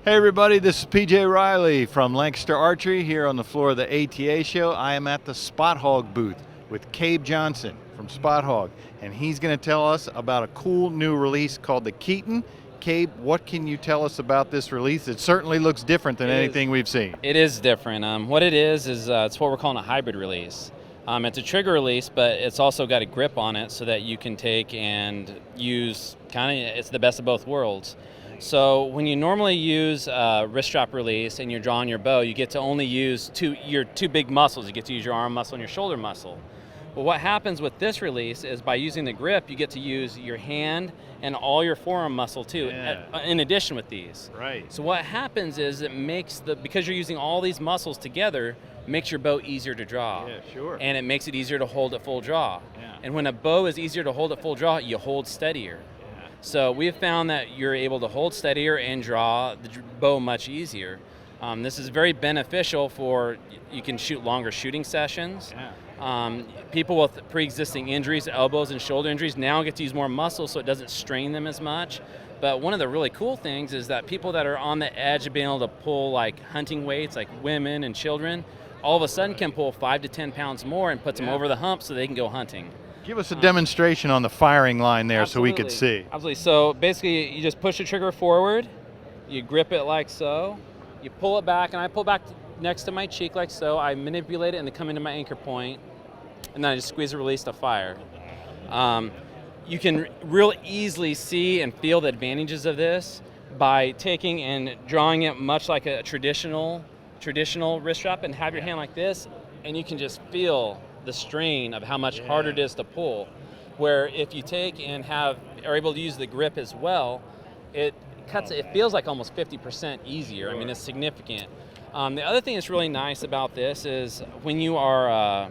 Hey everybody, this is PJ Riley from Lancaster Archery here on the floor of the ATA show. I am at the Spot Hogg booth with Cabe Johnson from Spot Hogg, and he's going to tell us about a cool new release called the Keeton. Cabe, what can you tell us about this release? It certainly looks different than anything we've seen. It is different. What it is it's what we're calling a hybrid release. It's a trigger release, but it's also got a grip on it so that you can take and use it's the best of both worlds. So when you normally use a wrist strap release and you're drawing your bow, you get to only use your two big muscles. You get to use your arm muscle and your shoulder muscle. But what happens with this release is by using the grip, you get to use your hand and all your forearm muscle too, in addition with these. Right. So what happens is it makes because you're using all these muscles together, makes your bow easier to draw. Yeah, sure. And it makes it easier to hold at full draw. Yeah. And when a bow is easier to hold at full draw, you hold steadier. So we've found that you're able to hold steadier and draw the bow much easier. This is very beneficial for, you can shoot longer shooting sessions. People with pre-existing injuries, elbows and shoulder injuries, now get to use more muscle so it doesn't strain them as much. But one of the really cool things is that people that are on the edge of being able to pull like hunting weights, like women and children, all of a sudden can pull 5 to 10 pounds more and puts them over the hump so they can go hunting. Give us a demonstration on the firing line there so we could see. Absolutely. So basically, you just push the trigger forward, you grip it like so, you pull it back, and I pull back next to my cheek like so. I manipulate it and then come into my anchor point, and then I just squeeze the release to fire. You can real easily see and feel the advantages of this by taking and drawing it much like a traditional wrist strap, and have your hand like this, and you can just feel the strain of how much harder it is to pull. Where if you take and are able to use the grip as well, it feels like almost 50% easier. I mean, it's significant. The other thing that's really nice about this is when you are,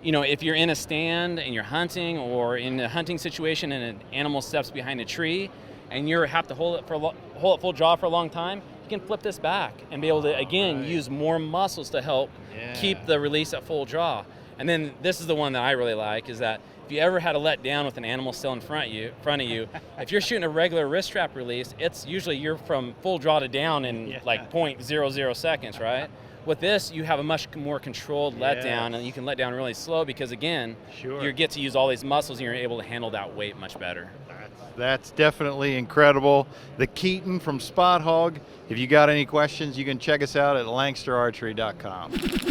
if you're in a stand and you're hunting, or in a hunting situation and an animal steps behind a tree, and you have to hold it full draw for a long time, you can flip this back and be able to again use more muscles to help keep the release at full draw. And then this is the one that I really like, is that if you ever had to let down with an animal still in front of you, if you're shooting a regular wrist strap release, it's usually you're from full draw to down in like 0.00 seconds, right? With this, you have a much more controlled letdown, and you can let down really slow because, again, you get to use all these muscles and you're able to handle that weight much better. That's definitely incredible. The Keeton from Spot Hogg. If you got any questions, you can check us out at lancasterarchery.com.